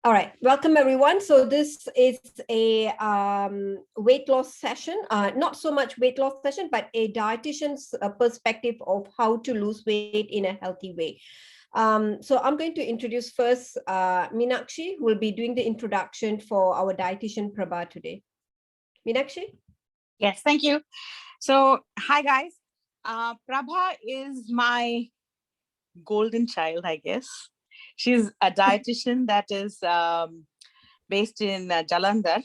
All right, welcome everyone. So this is a weight loss session, not so much weight loss session, but a dietitian's perspective of how to lose weight in a healthy way. So I'm going to introduce first Meenakshi, who will be doing the introduction for our dietitian Prabha today. Meenakshi? Yes, thank you. So, hi guys. Prabha is my golden child, I guess. She's a dietitian that is based in Jalandhar.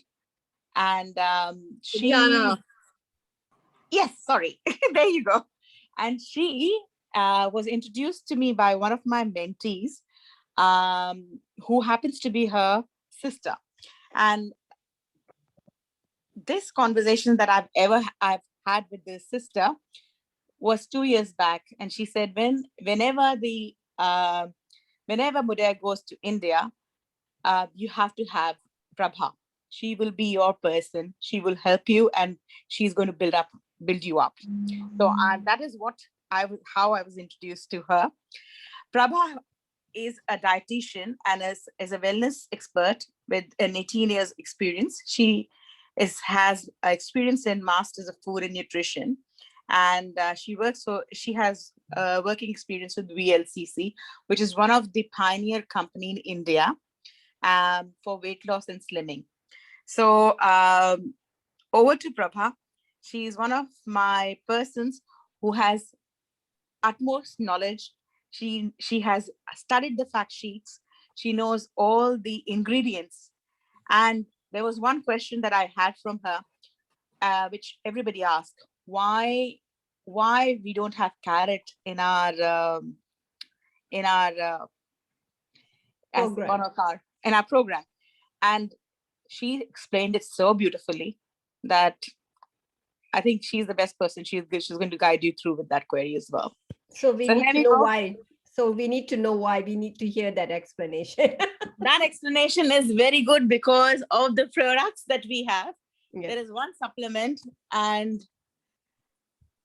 And yes, sorry, there you go. And she was introduced to me by one of my mentees, who happens to be her sister. And this conversation that I've had with this sister was 2 years back, and she said whenever Mudaya goes to India, you have to have Prabha. She will be your person. She will help you, and she's going to build you up. So that is how I was introduced to her. Prabha is a dietitian and is a wellness expert with an 18 years experience. She has experience in Masters of Food and Nutrition, and she has working experience with VLCC, which is one of the pioneer company in India for weight loss and slimming. So over to Prabha. She is one of my persons who has utmost knowledge. She has studied the fact sheets. She knows all the ingredients. And there was one question that I had from her, which everybody asked: why we don't have carrot in our as one of our in our program. And she explained it so beautifully that I think she's the best person. She's going to guide you through with that query as well. So we need to know why. So we need to know why. We need to hear that explanation. That explanation is very good because of the products that we have. Yes. There is one supplement, and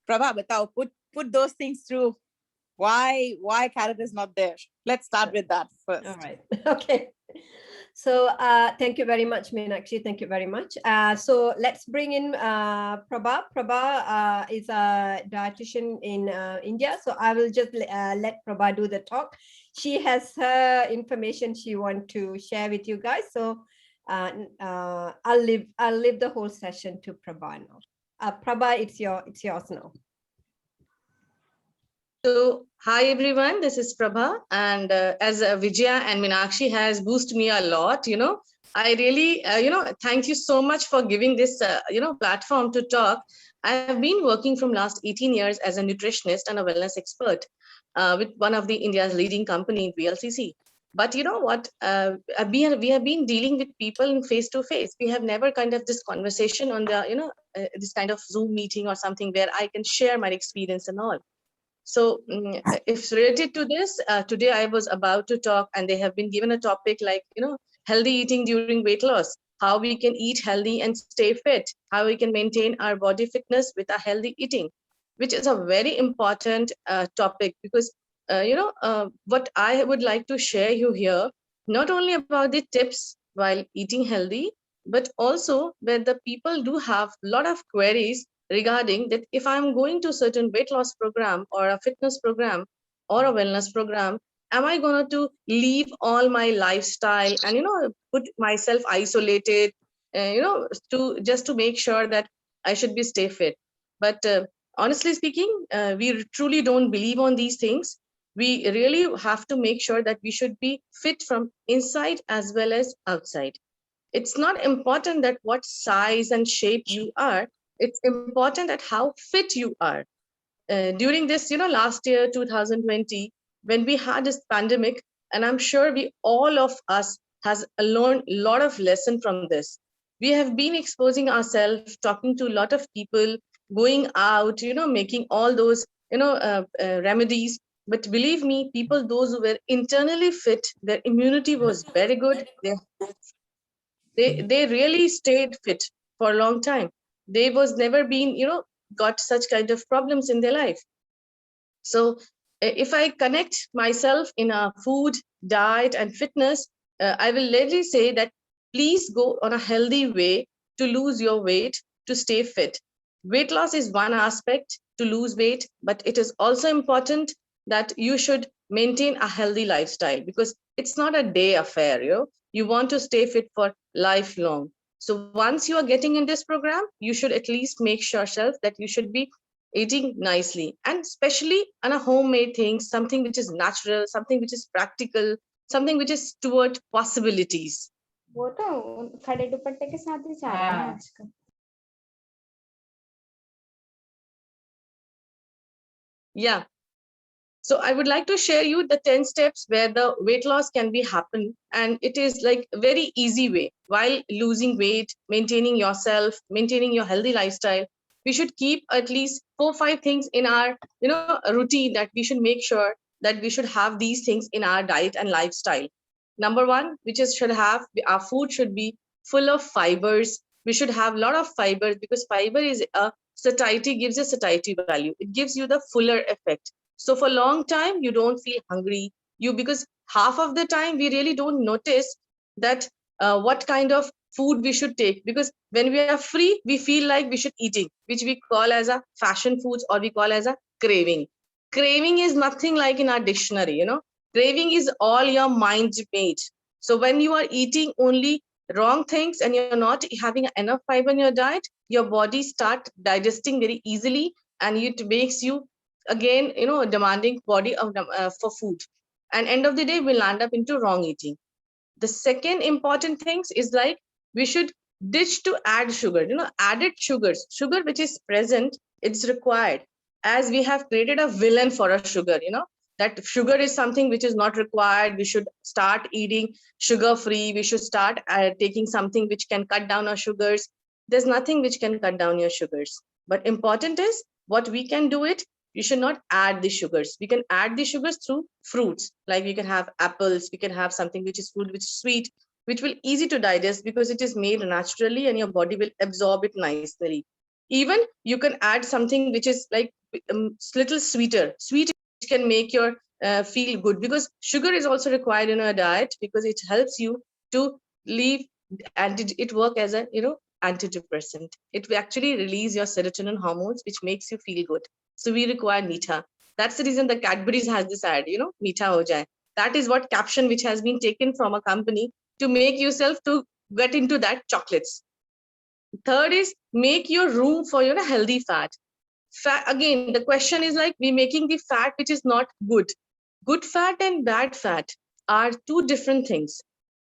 Prabha, put those things through. Why carrot is not there? Let's start with that first. All right. Okay. So thank you very much, Meenakshi. Thank you very much. So let's bring in Prabha. Prabha is a dietitian in India. So I will just let Prabha do the talk. She has her information she wants to share with you guys. So I'll leave the whole session to Prabha now. Prabha, it's yours now. So, hi everyone, this is Prabha, and as Vijaya and Meenakshi has boosted me a lot, I really, thank you so much for giving this, platform to talk. I have been working from last 18 years as a nutritionist and a wellness expert with one of the India's leading company, VLCC. But you know what, we have been dealing with people in face-to-face. We have never kind of this conversation on the, this kind of Zoom meeting or something where I can share my experience and all. So if related to this, today I was about to talk, and they have been given a topic like, healthy eating during weight loss, how we can eat healthy and stay fit, how we can maintain our body fitness with a healthy eating, which is a very important topic because, what I would like to share you here, not only about the tips while eating healthy, but also when the people do have a lot of queries regarding that if I'm going to a certain weight loss program or a fitness program or a wellness program, am I going to leave all my lifestyle and, put myself isolated, to make sure that I should be stay fit. But honestly speaking, we truly don't believe on these things. We really have to make sure that we should be fit from inside as well as outside. It's not important that what size and shape you are. It's important at how fit you are. During this, last year, 2020, when we had this pandemic, and I'm sure all of us has learned a lot of lesson from this. We have been exposing ourselves, talking to a lot of people, going out, making all those, remedies. But believe me, people, those who were internally fit, their immunity was very good. They really stayed fit for a long time. They was never been, got such kind of problems in their life. So if I connect myself in a food, diet, and fitness, I will literally say that please go on a healthy way to lose your weight, to stay fit. Weight loss is one aspect to lose weight, but it is also important that you should maintain a healthy lifestyle, because it's not a day affair. You want to stay fit for lifelong. So once you are getting in this program, you should at least make sure yourself that you should be eating nicely, and especially on a homemade thing, something which is natural, something which is practical, something which is toward possibilities. वो तो खड़े दुपट्टे के साथ ही जा रहा है ना आजकल. Yeah. So I would like to share you the 10 steps where the weight loss can be happen. And it is like a very easy way. While losing weight, maintaining yourself, maintaining your healthy lifestyle, we should keep at least 4-5 things in our routine, that we should make sure that we should have these things in our diet and lifestyle. Number one, which is should have our food should be full of fibers. We should have a lot of fibers, because fiber is a satiety, gives a satiety value. It gives you the fuller effect. So for a long time, you don't feel hungry. Because half of the time we really don't notice that what kind of food we should take. Because when we are free, we feel like we should eating, which we call as a fashion foods, or we call as a craving. Craving is nothing like in our dictionary. Craving is all your mind made. So when you are eating only wrong things and you're not having enough fiber in your diet, your body start digesting very easily, and it makes you again demanding body of for food, and end of the day we'll land up into wrong eating. The second important things is like we should ditch to add sugar. Added sugar which is present, it's required, as we have created a villain for a sugar. That sugar is something which is not required. We should start eating sugar free. We should start taking something which can cut down our sugars. There's nothing which can cut down your sugars, but important is what we can do it. You should not add the sugars. We can add the sugars through fruits, like we can have apples, we can have something which is fruit, which is sweet, which will easy to digest because it is made naturally and your body will absorb it nicely. Even you can add something which is like little sweeter. Sweet can make your feel good, because sugar is also required in our diet, because it helps you to leave, and it work as a antidepressant. It will actually release your serotonin hormones, which makes you feel good. So we require meetha. That's the reason the Cadbury's has this ad, meetha ho jaye. That is what caption which has been taken from a company to make yourself to get into that chocolates. Third is make your room for healthy fat. Fat, again, the question is like we're making the fat which is not good. Good fat and bad fat are two different things.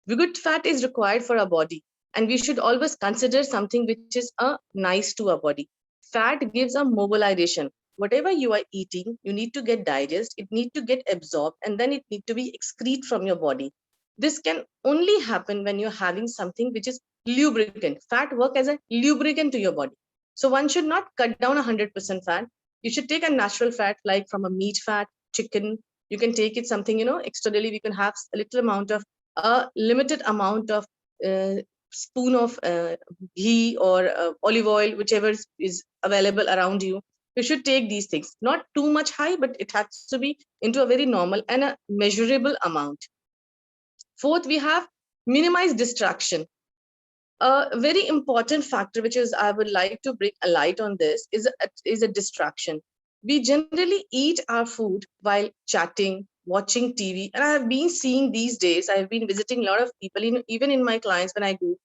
Good fat is required for our body, and we should always consider something which is nice to our body. Fat gives a mobilization. Whatever you are eating, you need to get digest, it need to get absorbed, and then it need to be excrete from your body. This can only happen when you're having something which is lubricant. Fat work as a lubricant to your body. So one should not cut down 100% fat. You should take a natural fat, like from a meat fat, chicken. You can take it something, externally we can have a little amount of a limited amount of spoon of ghee or olive oil, whichever is available around you. You should take these things, not too much high, but it has to be into a very normal and a measurable amount. Fourth, we have minimize distraction. A very important factor, which is I would like to bring a light on this, is a distraction. We generally eat our food while chatting, watching TV, and I have been seeing these days. I have been visiting a lot of people, even in my clients when I do.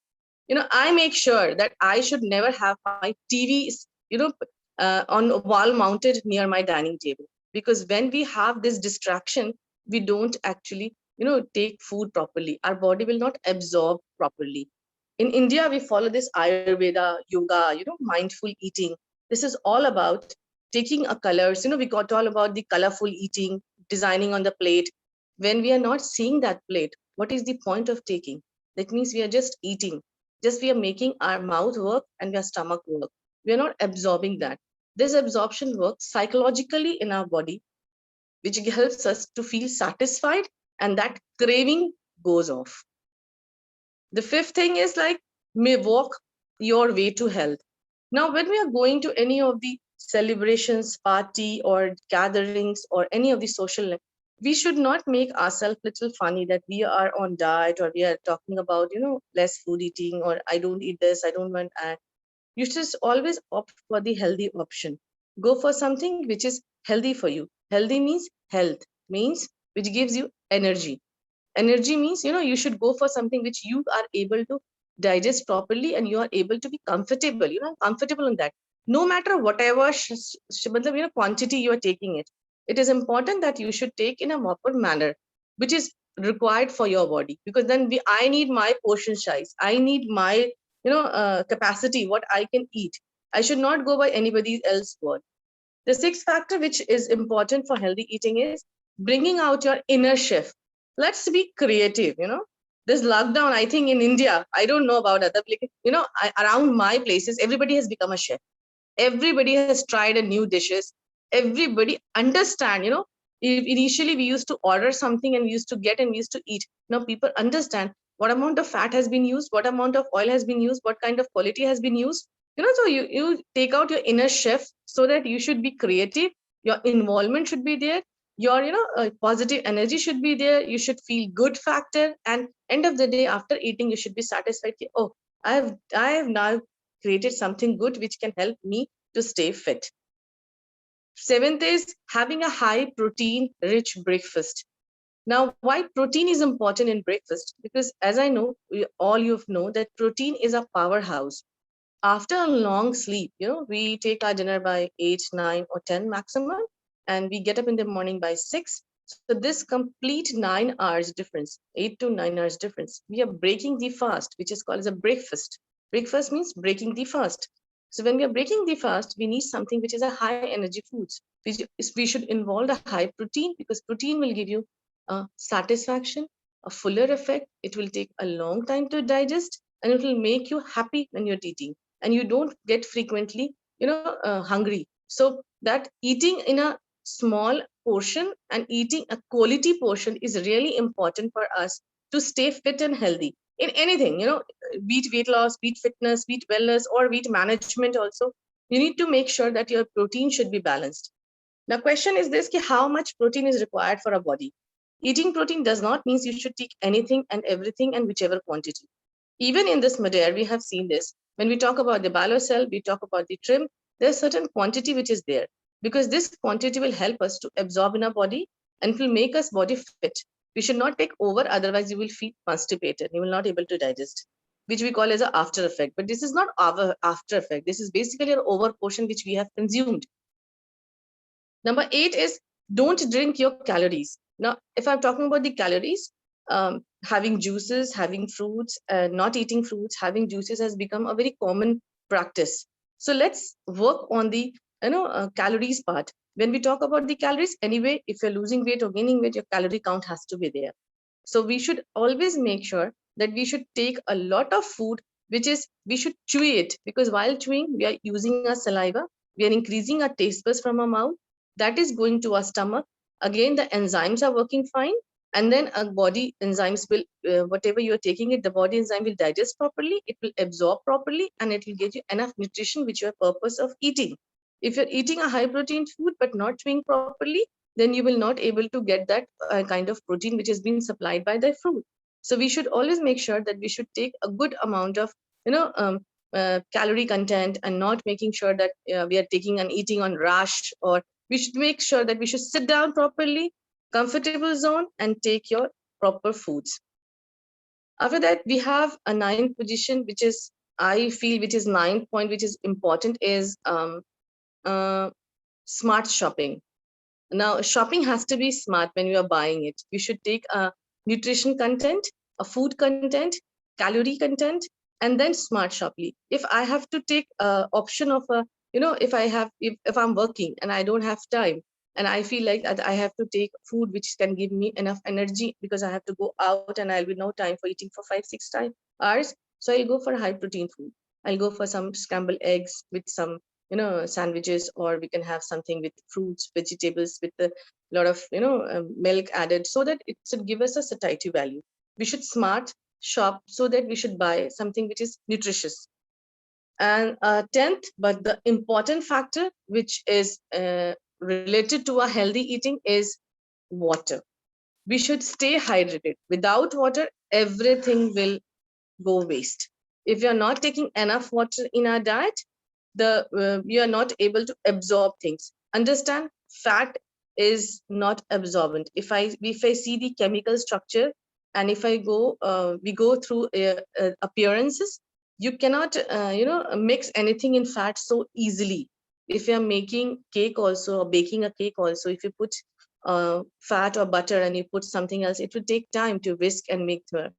I make sure that I should never have my TV, on a wall mounted near my dining table, because when we have this distraction, we don't actually, take food properly. Our body will not absorb properly. In India, we follow this Ayurveda, yoga, mindful eating. This is all about taking a colors. We got all about the colorful eating, designing on the plate. When we are not seeing that plate, what is the point of taking? That means we are just eating. Just we are making our mouth work and our stomach work. We are not absorbing that. This absorption works psychologically in our body, which helps us to feel satisfied, and that craving goes off. The fifth thing is like may walk your way to health. Now, when we are going to any of the celebrations, party or gatherings or any of the social, we should not make ourselves little funny that we are on diet, or we are talking about, less food eating, or I don't eat this, I don't want that. You should always opt for the healthy option. Go for something which is healthy for you. Healthy means health, means which gives you energy. Energy means, you should go for something which you are able to digest properly, and you are able to be comfortable, comfortable in that. No matter whatever quantity you are taking it. It is important that you should take in a proper manner, which is required for your body, because then I need my portion size. I need my, capacity, what I can eat. I should not go by anybody else's word. The sixth factor, which is important for healthy eating, is bringing out your inner chef. Let's be creative, This lockdown, I think in India, I don't know about other places, around my places, everybody has become a chef. Everybody has tried a new dishes. Everybody understand, if initially we used to order something and we used to get and we used to eat. Now people understand what amount of fat has been used, what amount of oil has been used, what kind of quality has been used. So you take out your inner chef, so that you should be creative. Your involvement should be there. Your, positive energy should be there. You should feel good factor. And end of the day, after eating, you should be satisfied. Oh, I have now created something good which can help me to stay fit. Seventh is having a high protein rich breakfast. Now, why protein is important in breakfast? Because as I know, all you know that protein is a powerhouse. After a long sleep, we take our dinner by 8, 9, or 10 maximum, and we get up in the morning by 6. So this complete 9 hours difference, 8 to 9 hours difference, we are breaking the fast, which is called as a breakfast. Breakfast means breaking the fast. So when we are breaking the fast, we need something which is a high energy foods. We should involve a high protein, because protein will give you satisfaction, a fuller effect. It will take a long time to digest, and it will make you happy when you're eating, and you don't get frequently, hungry. So that eating in a small portion and eating a quality portion is really important for us to stay fit and healthy in anything, be it weight loss, be it fitness, be it wellness, or be it management also. You need to make sure that your protein should be balanced. Now question is this, how much protein is required for a body? Eating protein does not mean you should take anything and everything and whichever quantity. Even in this Madeira, we have seen this. When we talk about the cell, we talk about the trim, there's certain quantity which is there, because this quantity will help us to absorb in our body and will make us body fit. We should not take over, otherwise you will feel constipated. You will not able to digest, which we call as an after effect. But this is not our after effect. This is basically an over portion which we have consumed. Number 8 is don't drink your calories. Now, if I'm talking about the calories, having juices, having fruits, not eating fruits, having juices has become a very common practice. So let's work on the calories part. When we talk about the calories, anyway, if you're losing weight or gaining weight, your calorie count has to be there. So we should always make sure that we should take a lot of food, which is we should chew it, because while chewing, we are using our saliva, we are increasing our taste buds from our mouth. That is going to our stomach. Again, the enzymes are working fine, and then our body enzymes will, whatever you are taking it, the body enzyme will digest properly, it will absorb properly, and it will get you enough nutrition, which your purpose of eating. If you're eating a high protein food but not chewing properly, then you will not able to get that kind of protein which is being supplied by the fruit. So we should always make sure that we should take a good amount of calorie content, and not making sure that we are taking and eating on rush, or we should make sure that we should sit down properly, comfortable zone, and take your proper foods. After that, we have a ninth position, which is, I feel, which is ninth point, which is important, is smart shopping. Now, shopping has to be smart when you are buying it. You should take a nutrition content, a food content, calorie content, and then smart shopping. If I have to take a option of a, if I'm working and I don't have time, and I feel like that I have to take food which can give me enough energy, because I have to go out and I'll be no time for eating for 5-6 hours. So I'll go for high protein food. I'll go for some scrambled eggs with some sandwiches, or we can have something with fruits, vegetables, with a lot of milk added, so that it should give us a satiety value. We should smart shop, so that we should buy something which is nutritious. And 10th, but the important factor which is related to a healthy eating, is water. We should stay hydrated. Without water, everything will go waste. If we are not taking enough water in our diet, we are not able to absorb things. Understand, fat is not absorbent. If I see the chemical structure, and if I go we go through appearances, you cannot mix anything in fat so easily. If you are making cake also, or baking a cake also, if you put fat or butter and you put something else, it will take time to whisk and make the.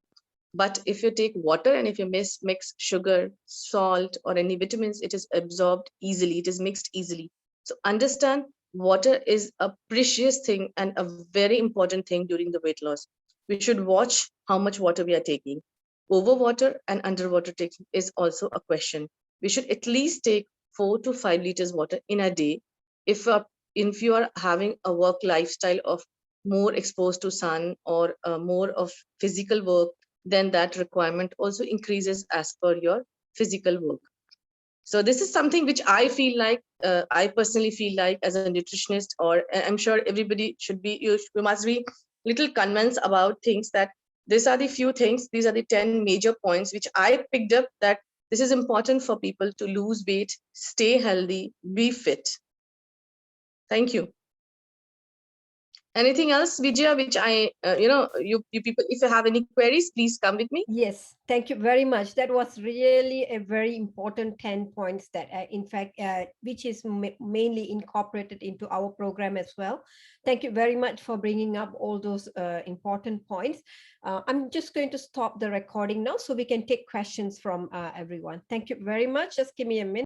But if you take water and if you mix sugar, salt, or any vitamins, it is absorbed easily, it is mixed easily. So understand, water is a precious thing and a very important thing during the weight loss. We should watch how much water we are taking. Overwater and underwater taking is also a question. We should at least take 4 to 5 liters water in a day. If you are having a work lifestyle of more exposed to sun, or more of physical work, then that requirement also increases as per your physical work. So this is something which I feel like, I personally feel like, as a nutritionist, or I'm sure everybody should be, you must be little convinced about things, that these are the few things, these are the 10 major points which I picked up, that this is important for people to lose weight, stay healthy, be fit. Thank you. Anything else, Vijaya, which you people, if you have any queries, please come with me. Yes, thank you very much. That was really a very important 10 points that, in fact, which is mainly incorporated into our program as well. Thank you very much for bringing up all those important points. I'm just going to stop the recording now so we can take questions from everyone. Thank you very much. Just give me a minute.